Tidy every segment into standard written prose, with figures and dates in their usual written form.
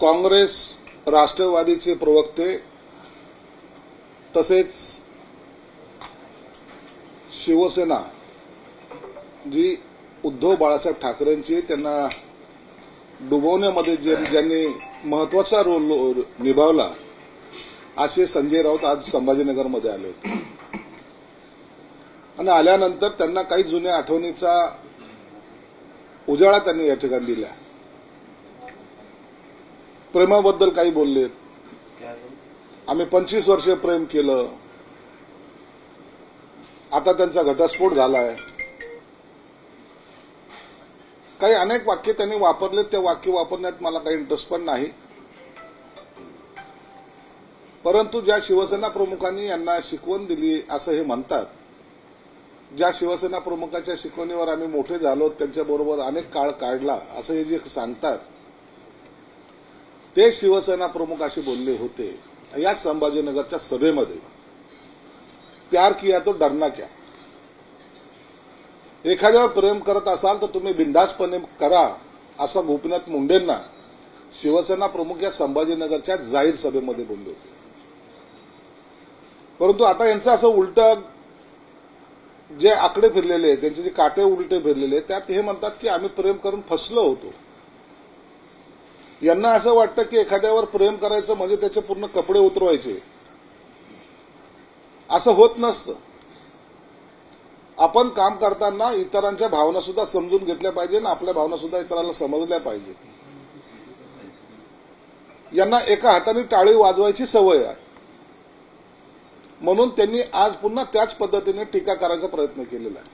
काँग्रेस राष्ट्रवादीचे प्रवक्ते तसेच शिवसेना जी उद्धव बाळासाहेब ठाकरेंची त्यांना डुबवण्यामध्ये ज्यांनी महत्वाचा रोल निभावला असे संजय राऊत आज संभाजीनगरमध्ये आले होते आणि आल्यानंतर त्यांना काही जुन्या आठवणीचा उजाळा त्यांनी या ठिकाणी दिला. प्रेमाबद्दल काही बोलले. आम्ही 25 वर्ष प्रेम केलं, आता त्यांचा घटस्फोट झालाय. काही अनेक वाक्य त्यांनी वापरले. त्या वाक्य वापरण्यात मला काही इंटरेस्ट पण नाही. परंतु ज्या शिवसेना प्रमुखांनी यांना शिकवण दिली असं हे म्हणतात, ज्या शिवसेना प्रमुखाच्या शिकवणीवर आम्ही मोठे झालो, त्यांच्याबरोबर अनेक काळ काढला असं हे जे सांगतात, ते शिवसेना प्रमुख असे बोलले होते या संभाजीनगरच्या सभेमध्ये. प्यार किया तो डरना क्या. एखाद्यावर प्रेम करत असाल तर तुम्ही बिनधास्तपणे करा असं गोपीनाथ मुंडेंना शिवसेना प्रमुख या संभाजीनगरच्या जाहीर सभेमध्ये बोलले होते. परंतु आता यांचं असं उलट जे आकडे फिरलेले आहेत, त्यांचे जे काटे उलटे फिरलेले आहेत, त्यात हे म्हणतात की आम्ही प्रेम करून फसलो होतो. यांना असं वाटतं की एखाद्यावर प्रेम करायचं म्हणजे त्याचे पूर्ण कपडे उतरवायचे. असं होत नसतं. आपण काम करताना इतरांच्या भावना सुद्धा समजून घेतल्या पाहिजे आणि आपल्या भावना सुद्धा इतरांना समजल्या पाहिजे. यांना एका हाताने टाळी वाजवायची सवय आहे, म्हणून त्यांनी आज पुन्हा त्याच पद्धतीने टीका करायचा प्रयत्न केलेला आहे.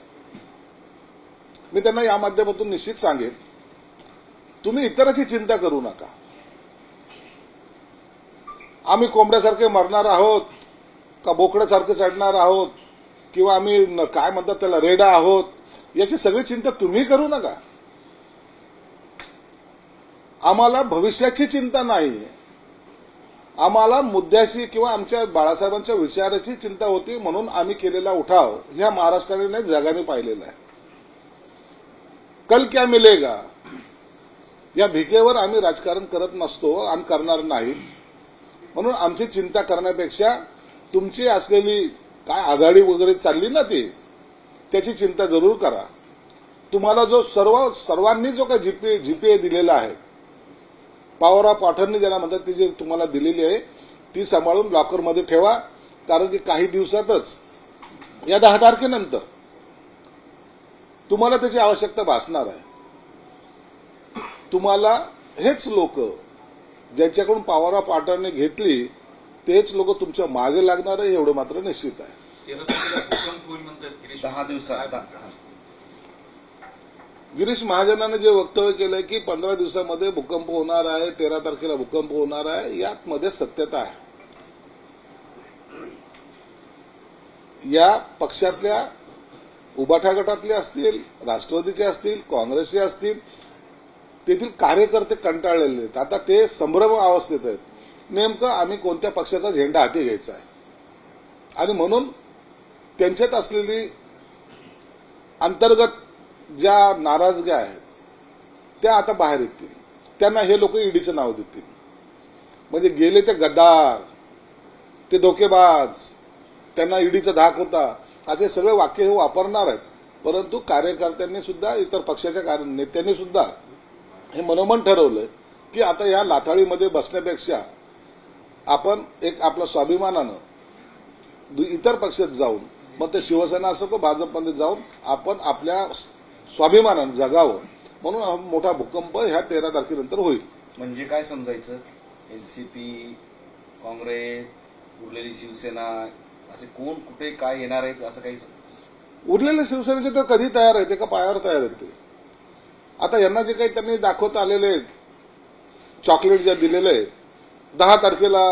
मी त्यांना या माध्यमातून निश्चित सांगेन, तुम्ही इतरांची चिंता करू नका. आम्ही कोंबड्यासारखे मरणार आहोत का बोकड्यासारखे चढणार आहोत किंवा आम्ही काय म्हणतात त्याला रेडा आहोत, याची सगळी चिंता तुम्ही करू नका. आम्हाला भविष्याची चिंता नाही. आम्हाला मुद्द्याशी किंवा आमच्या बाळासाहेबांच्या विचाराची चिंता होती, म्हणून आम्ही केलेला उठाव ह्या महाराष्ट्राने नाही जगाने पाहिलेला आहे. कल क्या मिलेगा या भिकेवर आम्ही राजकारण करत नसतो आणि करणार नाही. म्हणून आमची चिंता करण्यापेक्षा तुमची असलेली काय आघाडी वगैरे चालली ना ती, त्याची चिंता जरूर करा. तुम्हाला जो सर्वांनी जो काही जीपीए दिलेला आहे, पॉवर ऑफ अटर्नी ज्याला म्हणतात, ती जी तुम्हाला दिलेली आहे ती सांभाळून लॉकरमध्ये ठेवा. कारण की काही दिवसातच या 10 तारखेनंतर तुम्हाला त्याची आवश्यकता भासणार आहे. तुम्हाला हेच लोक ज्यांच्याकडून पॉवर ऑफ अटर्नी घेतली तेच लोक तुमच्या मागे लागणार आहे, एवढं मात्र निश्चित आहे. 10 दिवसात गिरीश महाजनाने जे वक्तव्य केलंय की 15 दिवसामध्ये भूकंप होणार आहे, 13 तारखेला भूकंप होणार आहे, यात मध्ये सत्यता आहे. या पक्षातल्या उबाठा गटातले असतील, राष्ट्रवादीचे असतील, काँग्रेसचे असतील, तेथील कार्यकर्ते कंटाळलेले आहेत. आता ते संभ्रम अवस्थेत आहेत. नेमकं आम्ही कोणत्या पक्षाचा झेंडा हाती घ्यायचा आहे, आणि म्हणून त्यांच्यात असलेली अंतर्गत ज्या नाराजग्या आहेत त्या आता बाहेर येतील. त्यांना हे लोक ईडीचं नाव देतील. म्हणजे गेले ते गद्दार, ते धोकेबाज, त्यांना ईडीचा धाक होता, असे सगळे वाक्य हे वापरणार आहेत. परंतु कार्यकर्त्यांनी सुद्धा, इतर पक्षाच्या नेत्यांनी सुद्धा हे मनोमन ठरवलंय की आता या लाथाळीमध्ये बसण्यापेक्षा आपण एक आपल्या स्वाभिमानानं इतर पक्षात जाऊन, मग ते शिवसेना असो का भाजपमध्ये जाऊन आपण आपल्या स्वाभिमानानं जगावं. म्हणून हा मोठा भूकंप ह्या 13 तारखेनंतर होईल. म्हणजे काय समजायचं? एनसीपी, काँग्रेस, उरलेली शिवसेना, असे कोण कुठे काय येणार आहेत असं काही? उरलेले शिवसेनेचे तर कधी तयार आहेत, एका पायावर तयार आहेत ते. आता यांना जे काही त्यांनी दाखवत आलेले चॉकलेट जे दिलेले, 10 तारखेला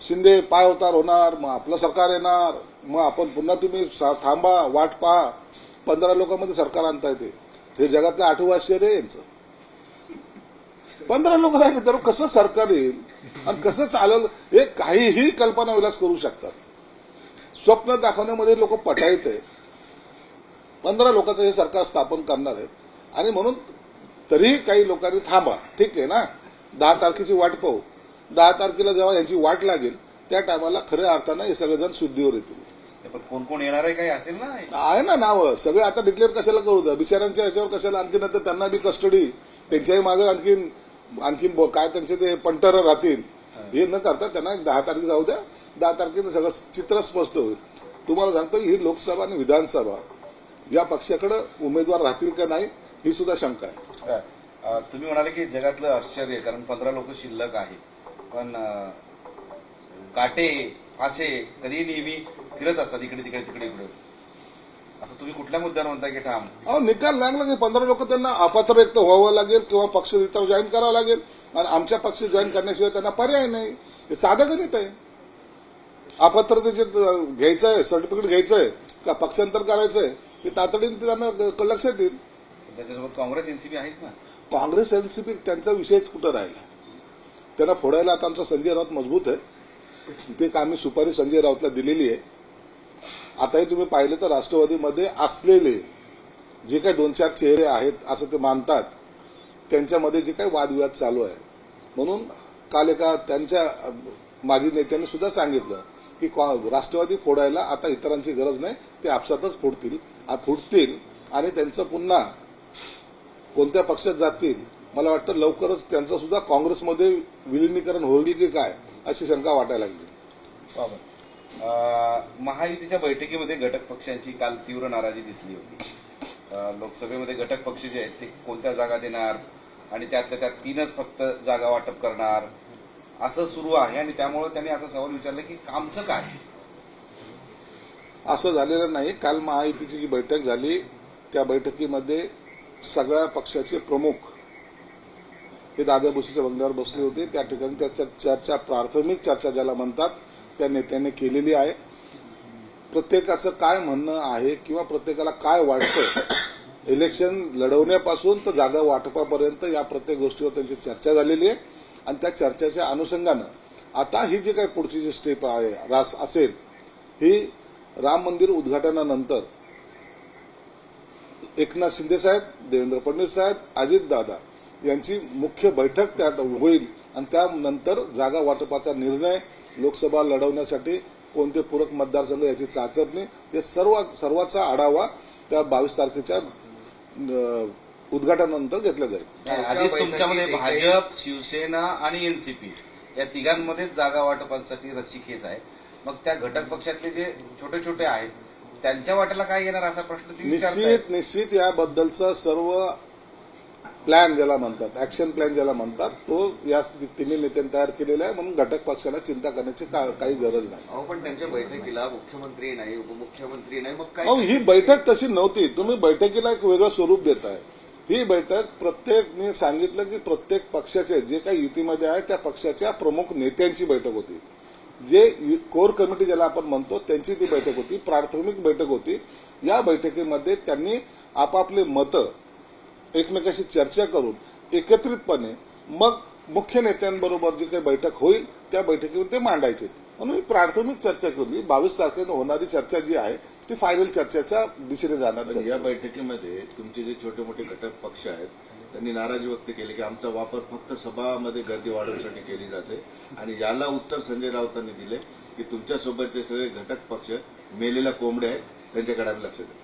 शिंदे पाय उतार होणार, मग आपलं सरकार येणार, मग आपण पुन्हा तुम्ही थांबा, वाट पहा. 15 लोकांमध्ये सरकार आणता येते. हे जगातलं 8वं आश्चर्य आहे यांचं. 15 लोक राहिले तर कसं सरकार येईल आणि कसं चालेल, हे काहीही कल्पना विलास करू शकतात. स्वप्न दाखवण्यामध्ये लोक पटायत आहे. 15 लोकांचं हे सरकार स्थापन करणार आहे. आणि म्हणून तरीही काही लोकांनी थांबा, ठीक आहे ना, 10 तारखेची वाट पाहू. 10 तारखेला जेव्हा यांची वाट लागेल त्या टायमाला खऱ्या अर्थानं हे सगळेजण शुद्धीवर येतील. पण कोण कोण येणार आहे काही असेल ना? आहे ना नावं सगळे. आता डिक्लेअर कशाला करू द्या बिचारांच्या ह्याच्यावर कशाला आणखी नंतर त्यांना बी कस्टडी त्यांच्याही मागे आणखीन काय त्यांचे ते पंटर राहतील हे न करता त्यांना 10 तारखे जाऊ द्या. 10 तारखेला सगळं चित्र स्पष्ट होईल. तुम्हाला सांगतो ही लोकसभा आणि विधानसभा या पक्षाकडे उमेदवार राहतील का नाही ही सुद्धा शंका आहे. तुम्ही म्हणाले की जगातलं आश्चर्य, कारण 15 लोक शिल्लक आहेत, पण काटे फासे कधी नेहमी फिरत असतात इकडे तिकडे तिकडे इकडे, असं तुम्ही कुठल्या मुद्द्यावर म्हणता की ठाम? अहो निकाल लागला की 15 लोक त्यांना अपात्र एक तर व्हावं लागेल किंवा पक्ष इतर जॉईन करावं लागेल. आणि आमच्या पक्ष जॉईन करण्याशिवाय त्यांना पर्याय नाही. हे साधं गणित आहे. अपात्रतेचे घ्यायचं आहे, सर्टिफिकेट घ्यायचं आहे का पक्षांतर करायचंय हे तातडीने त्यांना लक्षात येईल. त्याच्यासोबत काँग्रेस एनसीपी आहेच ना. काँग्रेस एनसीपी त्यांचा विषयच कुठं राहिला. त्यांना फोडायला आता आमचा संजय राऊत मजबूत आहे. ते आम्ही सुपारी संजय राऊतला दिलेली आहे. आताही तुम्ही पाहिलं तर राष्ट्रवादीमध्ये असलेले जे काही 2-4 चेहरे आहेत असं ते मानतात, त्यांच्यामध्ये जे काही वादविवाद चालू आहे. म्हणून काल एका त्यांच्या माजी नेत्यांनी सुद्धा सांगितलं की राष्ट्रवादी फोडायला आता इतरांची गरज नाही, ते आपसातच फुटतील आणि त्यांचं पुन्हा कोणत्या पक्षात जातील. मला वाटतं लवकरच त्यांचं सुद्धा काँग्रेसमध्ये विलिनीकरण होईल की काय अशी शंका वाटायला लागली. महायुतीच्या बैठकीमध्ये घटक पक्षांची काल तीव्र नाराजी दिसली होती. लोकसभेमध्ये घटक पक्ष जे आहेत ते कोणत्या जागा देणार आणि त्यातल्या त्यात 3च फक्त जागा वाटप करणार असं सुरू आहे. आणि त्यामुळे त्यांनी असा सवाल विचारला की कामचं काय? असं झालेलं नाही. काल महायुतीची जी बैठक झाली त्या बैठकीमध्ये सगळ्या पक्षाचे प्रमुख हे दादा भुसेच्या बंगल्यावर बसले होते. त्या ठिकाणी त्याच्या चर्चा, प्राथमिक चर्चा ज्याला म्हणतात, त्या नेत्यांनी केलेली आहे. प्रत्येकाचं काय म्हणणं आहे किंवा प्रत्येकाला काय वाटतं इलेक्शन लढवण्यापासून तर जागा वाटपापर्यंत या प्रत्येक गोष्टीवर त्यांची चर्चा झालेली आहे. आणि त्या चर्चेच्या अनुषंगानं आता ही जी काही पुढची जी स्टेप आहे असेल ही राम मंदिर उद्घाटनानंतर एकनाथ शिंदे साहेब, देवेंद्र फडणवीस साहेब, अजितदादा यांची मुख्य बैठक त्या होईल. आणि त्यानंतर जागा वाटपाचा निर्णय, लोकसभा लढवण्यासाठी कोणते पूरक मतदारसंघ याची चाचपणी, हे सर्वाचा आढावा त्या 22 तारखेच्या उद्घाटनानंतर घेतला जाईल. आधीच तुमच्यामध्ये भाजप, शिवसेना आणि एनसीपी या तिघांमध्येच जागा वाटपासाठी रस्सीखेच आहे. मग त्या घटक पक्षातले जे छोटे छोटे आहेत त्यांच्या वाट्याला काय येणार असा प्रश्न तुम्ही विचारताय? निश्चित याबद्दलचा सर्व प्लॅन ज्याला म्हणतात, ऍक्शन प्लॅन ज्याला म्हणतात, तो या तिन्ही नेत्यांनी तयार केलेला आहे. म्हणून घटक पक्षाला चिंता करण्याची काही गरज नाही. पण त्यांच्या बैठकीला मुख्यमंत्री नाही, उपमुख्यमंत्री नाही, मग काय? ही बैठक तशी नव्हती. तुम्ही बैठकीला एक वेगळं स्वरूप देताय. ही बैठक मी सांगितलं की प्रत्येक पक्षाचे जे काही युतीमध्ये आहे त्या पक्षाच्या प्रमुख नेत्यांची बैठक होती. जे कोर कमिटी ज्याला आपण म्हणतो त्यांची ती बैठक होती, प्राथमिक बैठक होती. या बैठकीमध्ये त्यांनी आपापले मतं एकमेकाशी चर्चा करून एकत्रितपणे मग मुख्य नेत्यांबरोबर जी काही बैठक होईल त्या बैठकीवर ते मांडायचे. म्हणून ही प्राथमिक चर्चा केली. 22 तारखेला होणारी चर्चा जी आहे ती फायनल चर्चेच्या दिशेने जाणार. या बैठकीमध्ये तुमचे जे छोटे मोठे घटक पक्ष आहेत त्यांनी नाराजी व्यक्त केली की आमचा वापर फक्त सभामध्ये गर्दी वाढवण्यासाठी केली जाते. आणि याला उत्तर संजय राऊतांनी दिले की तुमच्यासोबतचे सगळे घटक पक्ष मेलेल्या कोंबड्या आहेत, त्यांच्याकडे आम्ही लक्ष देतो.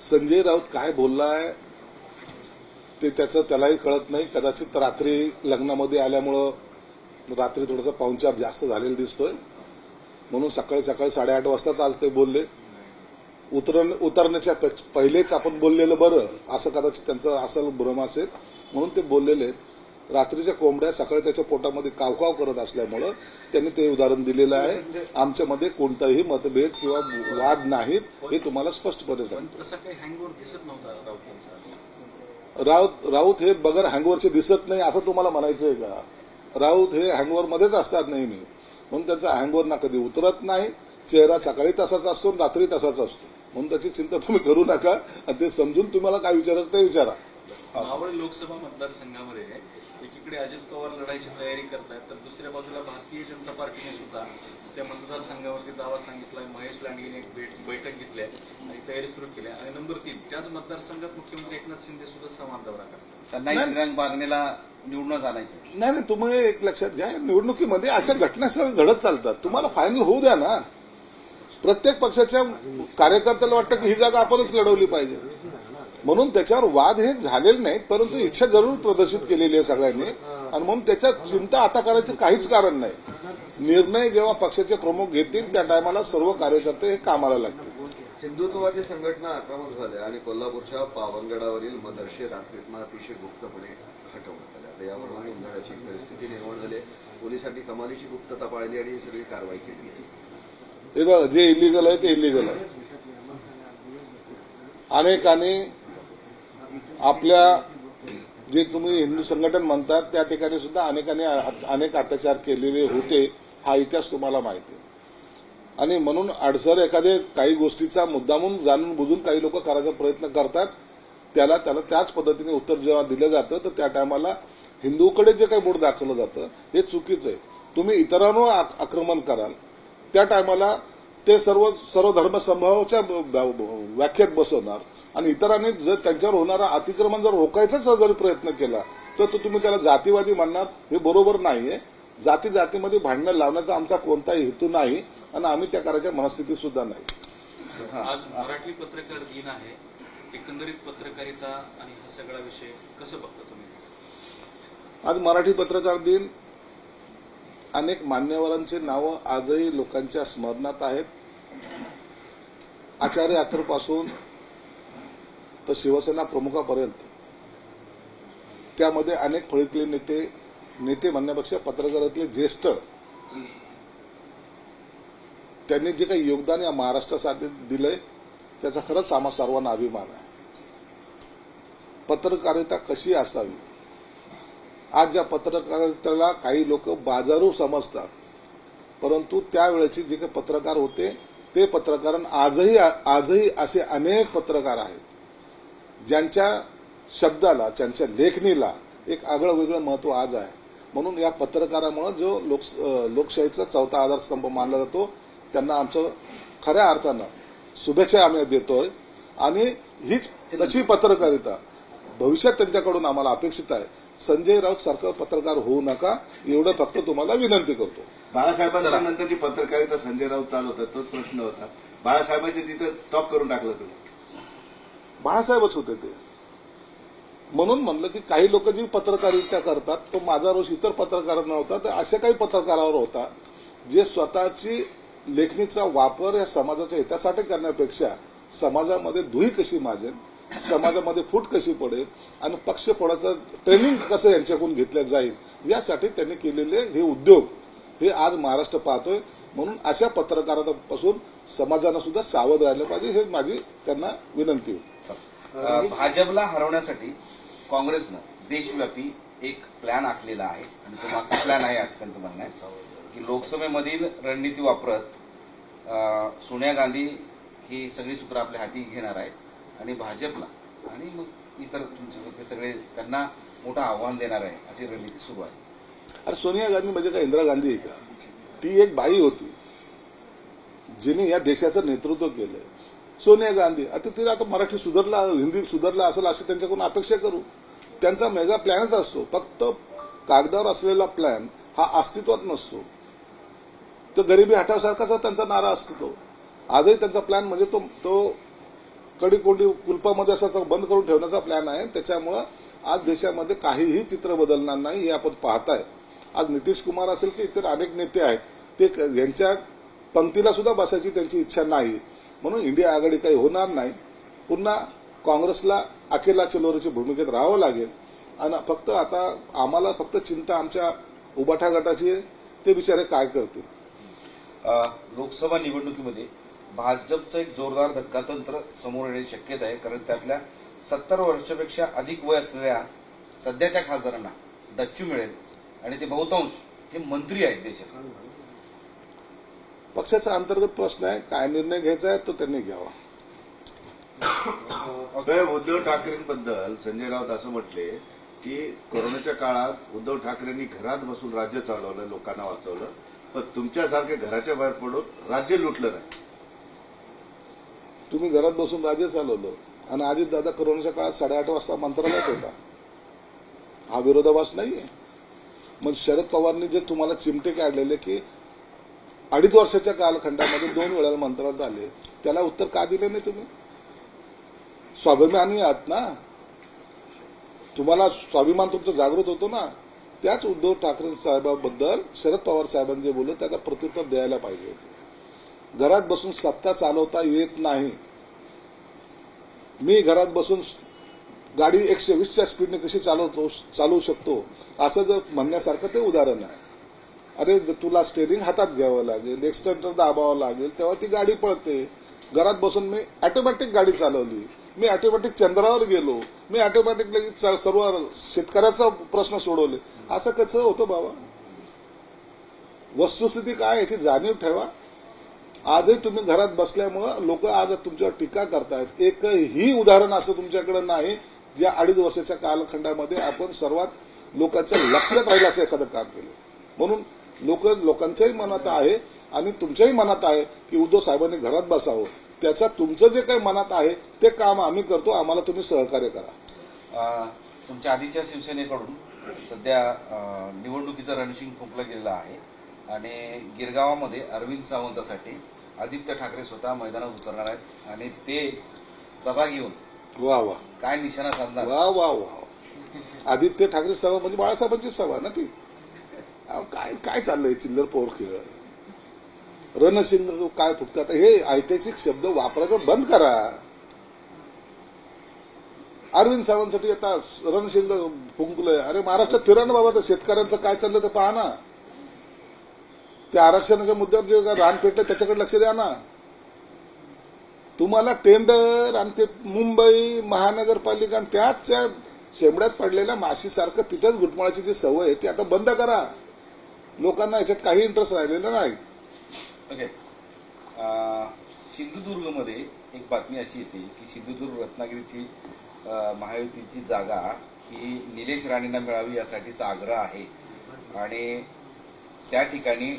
संजय राऊत काय बोललाय ते त्यालाही कळत नाही. कदाचित रात्री लग्नामध्ये आल्यामुळं रात्री थोडासा पाहुणचार जास्त झालेला दिसतोय. म्हणून सकाळी 8:30 वाजताच आज ते बोलले. उतरण्याच्या पहिलेच आपण बोललेलं बरं असं कदाचित त्यांचं असल भ्रम असेल. म्हणून ते बोललेले रात्रीच्या कोंबड्या सकाळी त्याच्या पोटामध्ये कावकाव करत असल्यामुळं त्यांनी ते उदाहरण दिलेलं आहे. आमच्यामध्ये कोणताही मतभेद किंवा वाद नाहीत हे तुम्हाला स्पष्टपणे सांगतो. तसं काही हँगओव्हर दिसत नव्हता राऊत हे बगर हँगओव्हरचे दिसत नाही असं तुम्हाला म्हणायचंय का? राऊत हे हँगओव्हरमध्येच असतात नेहमी. म्हणून त्यांचा हँगओव्हर ना कधी उतरत नाही. चेहरा सकाळी तसाच असतो रात्री तसाच असतो. म्हणून त्याची चिंता तुम्ही करू नका. आणि ते समजून तुम्हाला काय विचारायचं ते विचारा. मावळ लोकसभा मतदारसंघामध्ये एकीकडे अजित पवार लढाईची तयारी करतायत तर दुसऱ्या बाजूला भारतीय जनता पार्टीने सुद्धा त्या मतदारसंघावरती दावा सांगितलाय. महेश लांडगेने एक बैठक घेतली आहे आणि तयारी सुरू केली आहे. आणि नंबर 3 त्याच मतदारसंघात मुख्यमंत्री एकनाथ शिंदे सुद्धा संवाद दौरा करतात. त्यांनाही श्रीरंग बारणेला निवडूनच आणायचं. नाही तुम्ही एक लक्षात घ्या, निवडणुकीमध्ये अशा घटना सगळ्या घडत चालतात. तुम्हाला फायनल होऊ द्या ना. प्रत्येक पक्षाच्या कार्यकर्त्याला वाटतं की ही जागा आपणच लढवली पाहिजे, म्हणून त्याच्यावर वाद हे झालेले नाहीत, परंतु इच्छा जरूर प्रदर्शित केलेली आहे सगळ्यांनी. आणि म्हणून त्याच्यात चिंता आता करायचं काहीच कारण नाही. निर्णय जेव्हा पक्षाचे प्रमुख घेतील त्या टायमाला सर्व कार्यकर्ते हे कामाला लागतील. हिंदुत्ववादी संघटना आक्रमक झाल्या आणि कोल्हापूरच्या पावनगडावरील मदरसे रात्रीतनं अतिशय गुप्तपणे हटवण्यात आले. आता यावरून गोंधळाची परिस्थिती निर्माण झाली. पोलिसांनी कमालीची गुप्तता पाळली आणि ही सगळी कारवाई केली. हे बघा, जे इलिगल आहे ते इलिगल आहे. अनेकांनी आपल्या जे तुम्ही हिंदू संघटन म्हणतात त्या ठिकाणी सुद्धा अनेकांनी अनेक अत्याचार केलेले होते. हा इतिहास तुम्हाला माहिती आहे. आणि म्हणून अडसर एखादे काही गोष्टीचा मुद्दामून जाणून बुजून काही लोक करायचा प्रयत्न करतात. त्याला त्याच पद्धतीने उत्तर जेव्हा दिलं जातं तर त्या टायमाला हिंदूकडे जे काही बोट दाखवलं जातं हे चुकीचं आहे. तुम्ही इतरांवर आक्रमण कराल त्या टायमाला ते सर्व धर्मसमूहाच्या व्याख्यात बसवणार आणि इतरांनी जर त्यांच्यावर होणारा अतिक्रमण जर रोखायचाच जर प्रयत्न केला तर तुम्ही त्याला जातीवादी म्हणणार. हे बरोबर नाहीये. जातीमध्ये भांडणं लावण्याचा आमचा कोणताही हेतू नाही आणि आम्ही त्या करायच्या मनस्थितीत सुद्धा नाही. आज मराठी पत्रकार दिन आहे. एकंदरीत पत्रकारिता आणि हा सगळा विषय कसं बघता तुम्ही? आज मराठी पत्रकार दिन, अनेक मान्यवरांचे नावं आजही लोकांच्या स्मरणात आहेत. आचार्य अत्रेपासून तर शिवसेना प्रमुखापर्यंत त्यामध्ये अनेक फळीतले नेते म्हणण्यापेक्षा पत्रकारातले ज्येष्ठ त्यांनी जे काही योगदान या महाराष्ट्रासाठी दिलंय त्याचा खरंच आम्हा सर्वांना अभिमान आहे. पत्रकारिता कशी असावी, आज या पत्रकारितेला काही लोक बाजारू समजतात, परंतु त्यावेळेचे जे काही पत्रकार होते ते पत्रकार आजही असे अनेक पत्रकार आहेत ज्यांच्या शब्दाला, ज्यांच्या लेखणीला एक आगळं वेगळं महत्व आज आहे. म्हणून या पत्रकारामुळे जो लोकशाहीचा चौथा आधारस्तंभ मानला जातो त्यांना आमचं खऱ्या अर्थानं शुभेच्छा आम्ही देतोय. आणि हीच तशी पत्रकारिता भविष्यात त्यांच्याकडून आम्हाला अपेक्षित आहे. संजय राऊत सारखं पत्रकार होऊ नका एवढं फक्त तुम्हाला विनंती करतो. बाळासाहेबांच्या नंतर जी पत्रकारिता संजय राऊत चालवतात तोच प्रश्न होता. बाळासाहेबांचे तिथं स्टॉप करून टाकलं तुम्ही. बाळासाहेबच होते ते. म्हणून म्हणलं की काही लोक जी पत्रकारिता करतात तो माझा रोष इतर पत्रकारांना होता तर अशा काही पत्रकारावर होता जे स्वतःची लेखणीचा वापर या समाजाच्या हितासाठी करण्यापेक्षा समाजामध्ये धुई कशी माजेल, समाजामध्ये फूट कशी पडेल आणि पक्षपणाचं ट्रेनिंग कसं यांच्याकडून घेतलं जाईल यासाठी त्यांनी केलेले हे उद्योग हे आज महाराष्ट्र पाहतोय. म्हणून अशा पत्रकारांपासून समाजानं सुद्धा सावध राहिलं पाहिजे हे माझी त्यांना विनंती होती. भाजपला हरवण्यासाठी काँग्रेसनं देशव्यापी एक प्लॅन आखलेला आहे आणि तो मास्टर प्लॅन आहे असं त्यांचं म्हणणं आहे की लोकसभेमधील रणनीती वापरत सोनिया गांधी ही सगळी सूत्र आपल्या हाती घेणार आहेत आणि भाजपला आणि मग इतर तुमचे सगळे त्यांना मोठं आव्हान देणार आहे अशी रणनीती सुरू आहे. अरे सोनिया गांधी म्हणजे काय इंदिरा गांधी आहे का? ती एक बाई होती जिने या देशाचं नेतृत्व केलंय. सोनिया गांधी आता तिला आता मराठी सुधारला, हिंदी सुधारला असेल अशी त्यांच्याकडून अपेक्षा करू. त्यांचा मेगा प्लॅनच असतो. फक्त कागदावर असलेला प्लॅन हा अस्तित्वात नसतो. तो गरिबी हटावसारखाचा त्यांचा नारा असतो. तो आजही त्यांचा प्लॅन म्हणजे तो कडी-कोंडी कुलपामध्ये असा बंद करून ठेवण्याचा प्लॅन आहे. त्याच्यामुळं आज देशामध्ये काहीही चित्र बदलणार नाही हे आपण पाहताय. आज नितीश कुमार असेल की इतर अनेक नेते आहेत ते यांच्या पंक्तीला सुद्धा बसायची त्यांची इच्छा नाही. म्हणून इंडिया आघाडी काही होणार नाही. पुन्हा काँग्रेसला अकेला चलोरीच्या भूमिकेत राहावं लागेल आणि फक्त आता आम्हाला फक्त चिंता आमच्या उबाठा गटाची आहे. ते बिचारे काय करतील. लोकसभा निवडणुकीमध्ये भाजपचं एक जोरदार धक्कातंत्र समोर येण्याची शक्यता आहे कारण त्यातल्या 70 वर्षापेक्षा अधिक वय असलेल्या सध्याच्या खासदारांना डच्चू मिळेल आणि ते बहुतांश हे मंत्री आहेत देशात. पक्षाचा अंतर्गत प्रश्न आहे. काय निर्णय घ्यायचा आहे तो त्यांनी घ्यावा. उद्धव ठाकरेंबद्दल संजय राऊत असं म्हटले की कोरोनाच्या काळात उद्धव ठाकरेंनी घरात बसून राज्य चालवलं, लोकांना वाचवलं, पण तुमच्यासारखे घराच्या बाहेर पडून राज्य लुटलं नाही. तुम्ही घरात बसून राज्य चालवलं आणि अजितदादा कोरोनाच्या काळात 8:30 वाजता मंत्रालयात होता. हा विरोधाभास नाहीये. मग शरद पवारनी जे तुम्हाला चिमटे काढलेले की 2.5 वर्षाच्या कालखंडामध्ये 2 वेळा मंत्रालयात आले, त्याला उत्तर का दिले नाही तुम्ही? स्वाभिमानी आहात ना, तुम्हाला स्वाभिमान तुमचं जागृत होतो ना. त्याच उद्धव ठाकरे साहेबांबद्दल शरद पवार साहेबांनी जे बोललं त्याचा प्रत्युत्तर द्यायला पाहिजे होते. घरात बसून सत्ता चालवता येत नाही. मी घरात बसून गाडी 120च्या स्पीडने कशी चालवू शकतो असं जर म्हणण्यासारखं ते उदाहरण आहे. अरे तुला स्टेरिंग हातात घ्यावं लागेल, एक्सटेंटर दाबावं लागेल, तेव्हा ती गाडी पळते. घरात बसून मी ऑटोमॅटिक गाडी चालवली, मी ऑटोमॅटिक चंद्रावर गेलो, मी ऑटोमॅटिक सर्व शेतकऱ्याचा प्रश्न सोडवले. असं कसं होतं बाबा? वस्तुस्थिती काय याची जाणीव ठेवा. आजही तुम्ही घरात बसल्यामुळं लोक आज तुमच्यावर टीका करतायत. एकही उदाहरण असं तुमच्याकडे नाही ज्या 2.5 वर्षाच्या कालखंडामध्ये आपण सर्वात लोकांच्या लक्षात राहील असं एखादं काम केलं. म्हणून लोकांच्याही मनात आहे आणि तुमच्याही मनात आहे की उद्धव साहेबांनी घरात बसावं. त्याचा तुमचं जे काही मनात आहे ते काम आम्ही करतो, आम्हाला तुम्ही सहकार्य करा. तुमच्या आधीच्या शिवसेनेकडून सध्या निवडणुकीचं रणशिंग फुंकलं गेलेलं आहे आणि गिरगावामध्ये अरविंद सावंतासाठी आदित्य ठाकरे स्वतः मैदानात उतरणार आहेत आणि ते सभा घेऊन वा वा काय निशाणा साधणार? वा वा वा. आदित्य ठाकरे सभा म्हणजे बाळासाहेबांची सभा ना ती. काय काय चाललंय चिल्लर पोर खेळ? रणशिंग काय फुटत? आता हे ऐतिहासिक शब्द वापरायचं बंद करा. अरविंद सावंतसाठी आता रणशिंग फुंकलंय. अरे महाराष्ट्रात फिरा ना बाबा, तर शेतकऱ्यांचं काय चाललं ते पहा ना. त्या आरक्षणाच्या मुद्द्यावर जे रान पेटलं त्याच्याकडे लक्ष द्या ना. तुम्हाला टेंडर आणि ते मुंबई महानगरपालिका आणि त्याच त्या शेंबड्यात पडलेल्या माशीसारखं तिथेच घुटमळाची जी सवय आहे ती आता बंद करा. लोकांना याच्यात काही इंटरेस्ट राहिलेला नाही. ओके. सिंधुदुर्गमध्ये एक बातमी अशी येते की सिंधुदुर्ग रत्नागिरीची महायुतीची जागा ही निलेश राणेंना मिळावी यासाठीचा आग्रह आहे आणि त्या ठिकाणी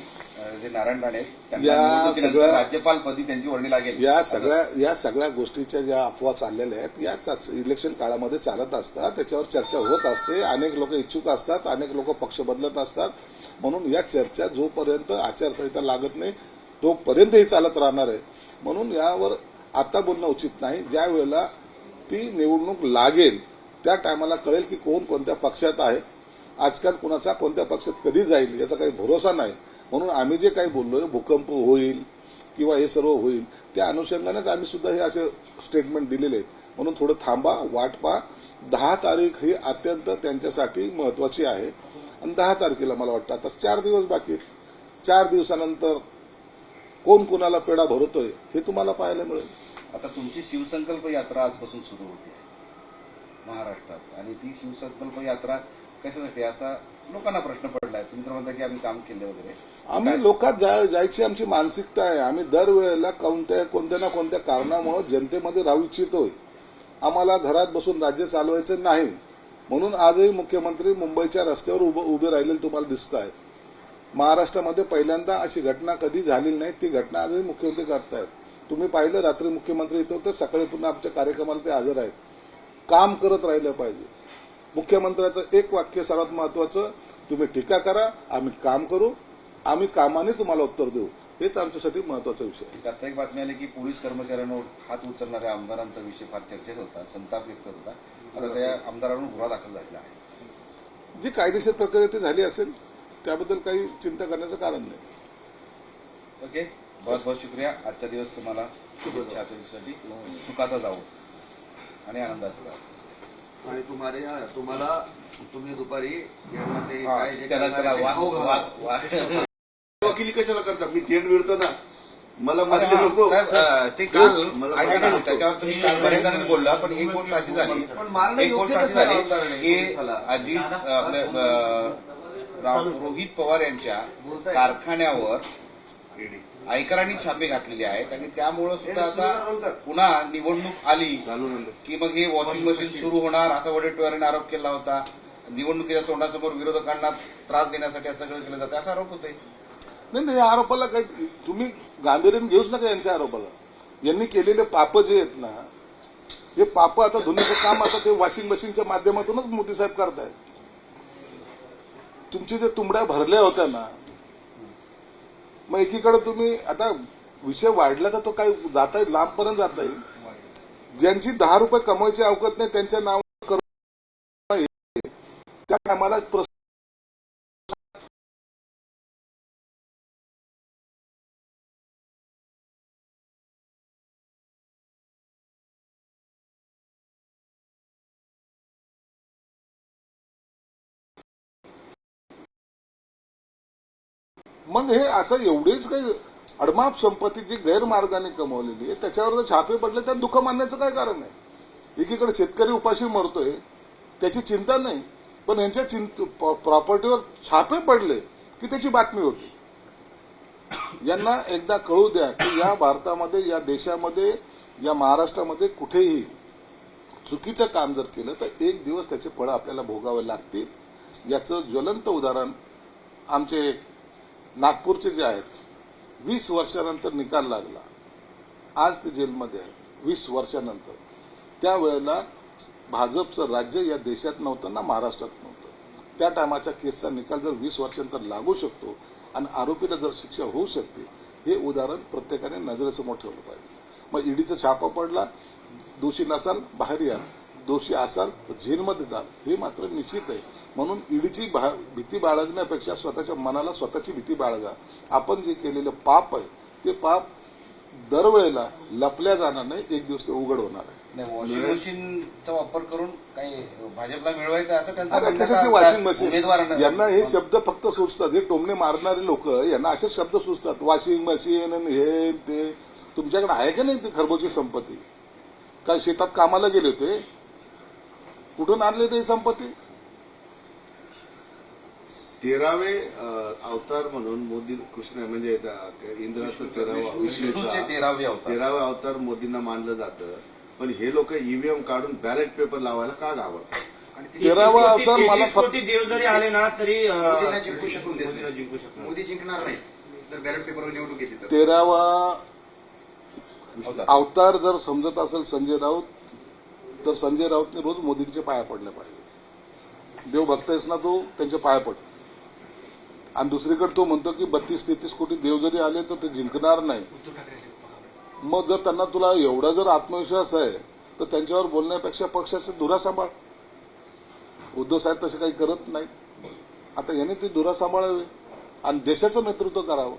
जे नारायण राणे राज्यपालपदी त्यांची वर्णी लागेल. या सगळ्या गोष्टीच्या ज्या अफवा चाललेल्या आहेत या इलेक्शन काळामध्ये चालत असतात, त्याच्यावर चर्चा होत असते. अनेक लोक इच्छुक असतात, अनेक लोक पक्ष बदलत असतात. म्हणून या चर्चा जोपर्यंत आचारसंहिता लागत नाही तोपर्यंत ही चालत राहणार आहे. म्हणून यावर आता बोलणं उचित नाही. ज्या वेळेला ती निवडणूक लागेल त्या टायमाला कळेल की कोण कोणत्या पक्षात आहे. आजकाल कुणाचा कोणत्या पक्षात कधी जाईल याचा काही भरोसा नाही. म्हणून आम्ही जे काही बोललोय भूकंप होईल किंवा हे सर्व होईल त्या अनुषंगानेच आम्ही सुद्धा हे असे स्टेटमेंट दिलेले आहेत. म्हणून थोडं थांबा, वाट पहा. 10 तारीख ही अत्यंत त्यांच्यासाठी महत्वाची आहे आणि 10 तारखेला मला वाटतं आता 4 दिवस बाकी आहेत. 4 दिवसानंतर कोण कोणाला पेढा भरतोय हे तुम्हाला पाहायला मिळेल. आता तुमची शिवसंकल्प यात्रा आजपासून सुरू होते महाराष्ट्रात आणि ती शिवसंकल्प यात्रा कशासाठी असा लोकांना प्रश्न पडलाय. तुम्ही तर म्हणता की आम्ही काम केले वगैरे. आम्ही लोकात जायची आमची मानसिकता आहे. आम्ही दरवेळेला कोणत्या ना कोणत्या कारणामुळे जनतेमध्ये राहू इच्छितोय. आम्हाला घरात बसून राज्य चालवायचं नाही. म्हणून आजही मुख्यमंत्री मुंबईच्या रस्त्यावर उभे राहिलेले तुम्हाला दिसत आहेत. महाराष्ट्रामध्ये पहिल्यांदा अशी घटना कधी झालेली नाही. ती घटना आजही मुख्यमंत्री करतायत. तुम्ही पाहिलं रात्री मुख्यमंत्री इथं होते, सकाळी पुन्हा आमच्या कार्यक्रमाला ते हजर आहेत. काम करत राहिलं पाहिजे. मुख्यमंत्र्याचं एक वाक्य सर्वात महत्वाचं, तुम्ही टीका करा, आम्ही काम करू, आम्ही कामाने तुम्हाला उत्तर देऊ. हेच आमच्यासाठी महत्वाचा विषय आहे. आता एक बातमी आली की पोलीस कर्मचाऱ्यांवर हात उचलणाऱ्या आमदारांचा विषय फार चर्चेत होता, संताप व्यक्त होता. आता त्या आमदारांवर गुन्हा दाखल झालेला आहे. जी कायदेशीर प्रक्रिया ती झाली असेल त्याबद्दल काही चिंता करण्याचं कारण नाही. ओके. बहुत बहुत शुक्रिया. आजचा दिवस तुम्हाला शुभेच्छा. आजच्या दिवसासाठी सुखाचा जावो आणि आनंदाचा जावो. आणि तुम्हाला तुम्ही दुपारी यांना ते हा, काय जे चला चला करणार आहे ते वास खाऊ वास घाला. वास. वकिली कशाला करता? मी थेट मिळतो ना. मला मारले नको. साहेब, ते काल मला ऐका ना, नको. त्याच्यावर तुम्ही काल बऱ्याच जणांनी बोलला, पण एक गोष्ट अशी झाली पण मारणं एक गोष्ट योग्य अशी कसं झाली आहे की पोलिसाला? अजित आपले रोहित पवार यांच्या बोलताय. कारखान्यावर आयकरांनी छापे घातलेले आहेत आणि त्यामुळे सुद्धा आता पुन्हा निवडणूक आली की मग हे वॉशिंग मशीन सुरू होणार असा वडेट्टीवारांनी आरोप केला होता. निवडणुकीच्या तोंडासमोर विरोधकांना त्रास देण्यासाठी असं सगळं केलं जातं असा आरोप होतोय. नाही या आरोपाला काही तुम्ही गांभीर्याने घेऊच नका यांच्या आरोपाला. यांनी केलेले पाप जे आहेत ना, हे पाप आता धुण्याचं काम आता ते वॉशिंग मशीनच्या माध्यमातूनच मोदी साहेब करतायत. तुमची जे तुंबड्या भरल्या होत्या ना, मग एकीकडे तुम्ही आता विषय वाढला तर तो काही जाता येईल, लांबपर्यंत जाता येईल. ज्यांची 10 रुपये कमवायची अवकत नाही त्यांच्या नाव त्या कामाला मग हे असं एवढीच काही अडमाप संपत्ती जी गैरमार्गाने कमवलेली आहे त्याच्यावर जर छापे पडले तर दुःख मानण्याचं काय कारण नाही. एकीकडे शेतकरी उपाशी मरतोय त्याची चिंता नाही, पण यांच्या प्रॉपर्टीवर छापे पडले की त्याची बातमी होती. यांना एकदा कळू द्या की या भारतामध्ये, या देशामध्ये, या महाराष्ट्रामध्ये कुठेही चुकीचं काम जर केलं तर एक दिवस त्याचे फळं आपल्याला भोगावे लागतील. याचं ज्वलंत उदाहरण आमचे नागपूरचे जे आहेत, 20 वर्षानंतर निकाल लागला, आज ते जेलमध्ये आहे 20 वर्षानंतर. त्यावेळेला भाजपचं राज्य या देशात नव्हतं ना, महाराष्ट्रात नव्हतं. त्या टायमाच्या केसचा निकाल जर 20 वर्षानंतर लागू शकतो आणि आरोपीला जर शिक्षा होऊ शकते, हे उदाहरण प्रत्येकाने नजरेसमोर ठेवलं पाहिजे. मग ईडीचा छापा पडला, दोषी नसाल बाहेर या, दोषी असाल तर जेलमध्ये जाल, हे मात्र निश्चित आहे. म्हणून ईडीची भीती बाळगण्यापेक्षा स्वतःच्या मनाला स्वतःची भीती बाळगा. आपण जे केलेलं पाप आहे ते पाप दरवेळेला लपल्या जाणार नाही, एक दिवस ते उघड होणार आहे. वॉशिंग मशीनचा वापर करून काही भाजपला मिळवायचं असं त्यांचं अरे म्हणणं कशाची का? Washing machine? उमेदवारांना यांना हे शब्द फक्त सुचतात. हे टोमणे मारणारे लोक यांना असेच शब्द सुचतात, वॉशिंग मशीन आणि हे ते. तुमच्याकडे आहे का नाही ती खरबोची संपत्ती? काय शेतात कामाला गेले होते? कुठून आणले ते संपत्ती? 13वे अवतार म्हणून मोदी कृष्ण म्हणजे इंद्राचं 13वा विष्णूचे 13वे अवतार. 13वा अवतार मोदींना मानलं जातं. पण हे लोक ईव्हीएम काढून बॅलेट पेपर लावायला का घाबरतात? 13वा अवतार मला 33 कोटी देव जरी आले ना तरी मोदींना जिंकू शकून देत मोदींना नाही. जिंकू शकणार. मोदी जिंकणार नाही जर बॅलेट पेपरवर निवडणूक घेतली तर. 13वा अवतार जर समजत असेल संजय राऊत, तर संजय राऊतने रोज मोदींचे पाया पडले पाहिजे. देव भक्त आहेस ना तू, त्यांचे पाया पड. आणि दुसरीकडे तो म्हणतो की 32-33 कोटी देव जरी आले तर ते जिंकणार नाही. मग जर त्यांना तुला एवढा जर आत्मविश्वास आहे तर त्यांच्यावर बोलण्यापेक्षा पक्षाचा धुरा सांभाळ. उद्धव साहेब तसे काही करत नाहीत. आता यांनी ती धुरा सांभाळावी आणि देशाचं नेतृत्व करावं.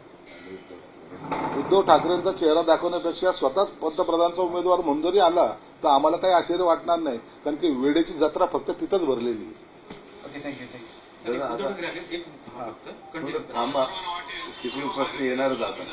उद्धव ठाकरेंचा चेहरा दाखवण्यापेक्षा स्वतःच पंतप्रधानचा उमेदवार म्हणून जरी आला तर आम्हाला काही आश्चर्य वाटणार नाही, कारण की वेळेची जत्रा फक्त तिथंच भरलेली आहे. आणि उद्धव ठाकरे आले, एक फक्त कंटिन्यू करा. थांबा, तिकडून प्रश्न येणारच आता.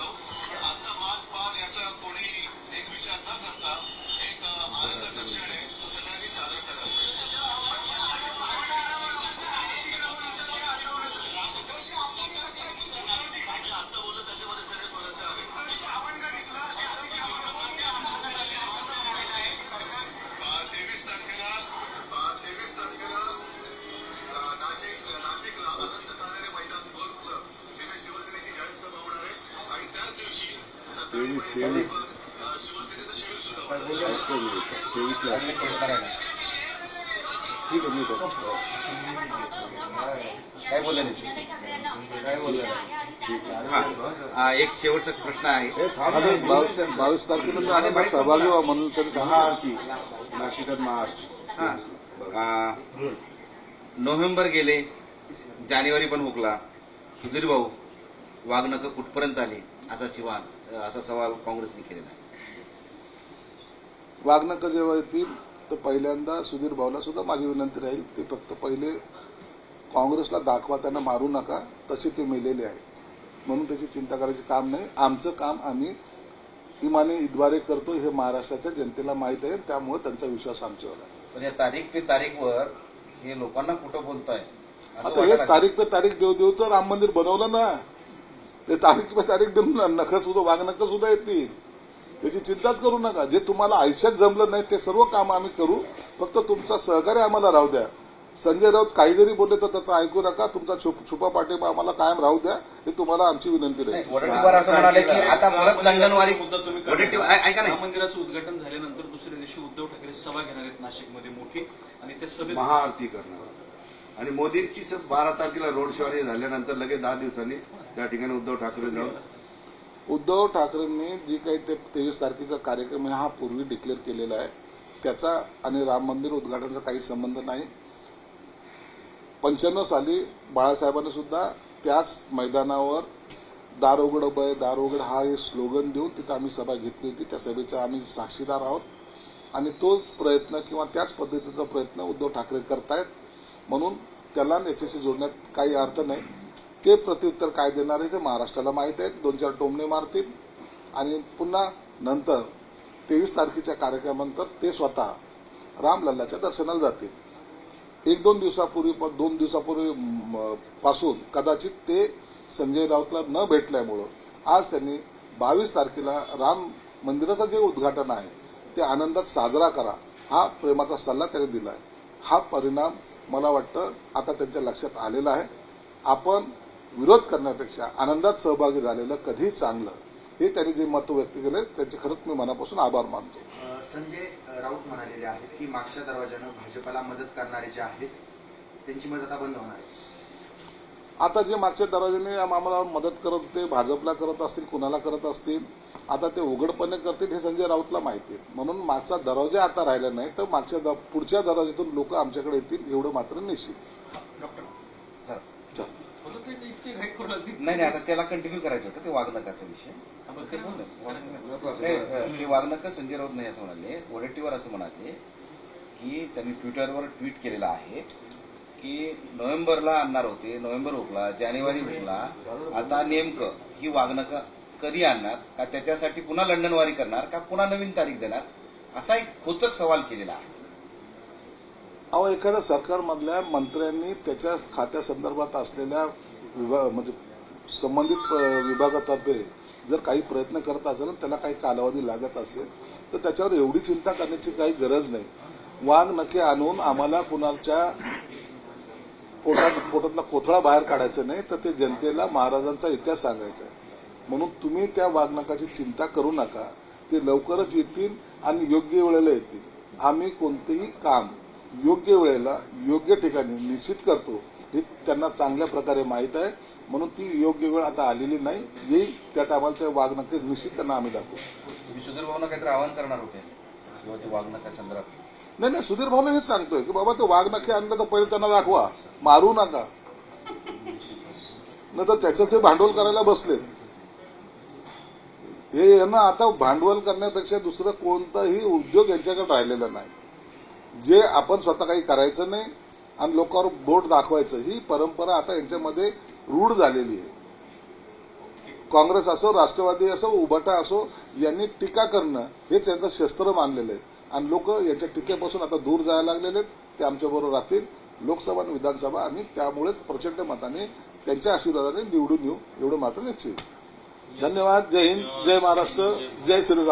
काय बोलले नाही? एक शेवटचा प्रश्न आहे. 22 तारखेला आम्ही सहभागी व्हा म्हणून तरी सांगा. महाआरती नाशिकात महाआरती. नोव्हेंबर गेले, जानेवारी पण हुकला. सुधीर भाऊ, वाघनखं कुठपर्यंत आली असा सवाल काँग्रेसने केलेला आहे. वाघनखं जेव्हा येतील तर पहिल्यांदा सुधीर भाऊला सुद्धा माझी विनंती राहील, ते फक्त पहिले काँग्रेसला दाखवा, त्यांना मारू नका, तसे ते मेलेले आहेत. म्हणून त्याची चिंता करायची काम नाही. आमचं काम आम्ही इमानीद्वारे करतो हे महाराष्ट्राच्या जनतेला माहीत आहे, त्यामुळे त्यांचा विश्वास आमच्यावर आहे. पण या तारीख पे तारीखवर हे लोकांना कुठं बोलताय? आता हे तारीख पे तारीख देव देवचं राम मंदिर बनवलं ना, ते तारीख पे तारीख देऊन नखं सुद्धा वाघनखं सुद्धा येतील. त्याची चिंताच करू नका. जे तुम्हाला आयुष्यात जमलं नाही ते सर्व काम आम्ही करू. फक्त तुमचा सहकार्य आम्हाला राहू द्या. संजय राऊत काही जरी बोलले तर त्याचं ऐकू नका. तुमचा छुपा पाठिंबा आम्हाला कायम राहू द्या. ही तुम्हाला आमची विनंती राहील. वडट्टीवार असं म्हणाले की आता परत लंडनवारी मुद्दा तुम्ही वडट्टीवार ऐका नाही राम मंदिराचं उद्घाटन झाल्यानंतर दुसऱ्या दिवशी उद्धव ठाकरे सभा घेणार आहेत नाशिकमध्ये मोठी आणि त्या सभेत महाआरती करणार आणि मोदींची 12 तारखेला रोड शो झाल्यानंतर लगेच 10 दिवसांनी त्या ठिकाणी उद्धव ठाकरे जाऊन उद्धव ठाकरेंनी जी काही ते 23 तारखेचा कार्यक्रम आहे हा पूर्वी डिक्लेअर केलेला आहे. त्याचा आणि राम मंदिर उद्घाटनाचा काही संबंध नाही. 95 साली बाळासाहेबांनी सुद्धा त्याच मैदानावर दार उघड बय दार उघड हा एक स्लोगन देऊन तिथं आम्ही सभा घेतली होती. त्या सभेचा आम्ही साक्षीदार आहोत आणि तोच प्रयत्न किंवा त्याच पद्धतीचा प्रयत्न उद्धव ठाकरे करतायत. म्हणून त्याला याच्याशी जोडण्यात काही अर्थ नाही. ते प्रत्युत्तर काय देणार आहे ते महाराष्ट्राला माहीत आहे. 2-4 टोमणे मारतील आणि पुन्हा नंतर 23 तारखेच्या कार्यक्रमानंतर ते स्वतः रामलल्लाच्या दर्शनाला जातील. 1-2 दिवसापूर्वी 2 दिवसापूर्वी पासून कदाचित ते संजय राऊतला न भेटल्यामुळं आज त्यांनी 22 तारखेला राम मंदिराचं जे उद्घाटन आहे ते आनंदात साजरा करा हा प्रेमाचा सल्ला त्यांनी दिला आहे. हा परिणाम मला वाटतं आता त्यांच्या लक्षात आलेला आहे. आपण विरोध करण्यापेक्षा आनंदात सहभागी झालेलं कधीही चांगलं. हे त्यांनी जे मत व्यक्त केले त्याचे खरंच मी मनापासून आभार मानतो. संजय राऊत म्हणालेले आहेत की मागच्या दरवाजानं भाजपला मदत करणारे जे आहेत त्यांची मदत आता बंद होणार आहे. आता जे मागच्या दरवाजाने आम्हाला मदत करत होते भाजपला करत असतील कुणाला करत असतील आता ते उघडपणे करतील हे संजय राऊतला माहिती आहे. म्हणून मागचा दरवाजा आता राहिला नाही तर पुढच्या दरवाज्यातून लोक आमच्याकडे येतील एवढं मात्र निश्चित. नाही आता त्याला कंटिन्यू करायचं होतं ते वाघनकाचा विषय. ते बोलले ते वाघनका संजय राऊत नाही असं म्हणाले. वडट्टीवार असं म्हणाले की त्यांनी ट्विटरवर ट्विट केलेलं आहे की नोव्हेंबरला आणणार होते, नोव्हेंबर हुकला, जानेवारी हुकला, आता नेमकं ही वाघनका कधी आणणार का त्याच्यासाठी पुन्हा लंडनवारी करणार का पुन्हा नवीन तारीख देणार असा एक खोचक सवाल केलेला आहे. अहो एखाद्या सरकारमधल्या मंत्र्यांनी त्याच्या खात्यासंदर्भात असलेल्या म्हणजे संबंधित विभागातर्फे जर काही प्रयत्न करत असेल त्याला काही कालावधी लागत असेल तर त्याच्यावर एवढी चिंता करण्याची काही गरज नाही. वाघ नखे आणून आम्हाला कुणाच्या पोटातला कोथळा बाहेर काढायचा नाही तर ते जनतेला महाराजांचा इतिहास सांगायचा आहे. म्हणून तुम्ही त्या वाघनखाची चिंता करू नका. ते लवकरच येतील आणि योग्य वेळेला येतील. आम्ही कोणतेही काम योग्य वेळेला योग्य ठिकाणी निश्चित करतो हे त्यांना चांगल्या प्रकारे माहीत आहे. म्हणून ती योग्य वेळ आता आलेली नाही. येईल त्या टायमाला ते वाघनखे निश्चित त्यांना आम्ही दाखवू. तुम्ही सुधीर भाऊंना काहीतरी आवाहन करणार होते किंवा ते वाघनका संदर्भात? नाही सुधीर भाऊला हेच सांगतोय की बाबा ते वाघनखे आणलं तर पहिले त्यांना दाखवा, मारू नका. नाही तर त्याचंच हे भांडवल करायला बसलेत. हे यांना आता भांडवल करण्यापेक्षा दुसरं कोणताही उद्योग यांच्याकडे राहिलेला नाही. जे आपण स्वतः काही करायचं नाही आणि लोकांवर बोट दाखवायचं ही परंपरा आता यांच्यामध्ये रूढ झालेली आहे. काँग्रेस असो राष्ट्रवादी असो उभाटा असो यांनी टीका करणं हेच यांचं शस्त्र मानलेलं आहे आणि लोक यांच्या टीकेपासून आता दूर जायला लागलेले आहेत. ते आमच्याबरोबर राहतील. लोकसभा आणि विधानसभा आम्ही त्यामुळे प्रचंड मताने त्यांच्या आशीर्वादाने निवडून येऊ एवढं मात्र निश्चित. धन्यवाद. जय हिंद, जय महाराष्ट्र, जय श्रीराम.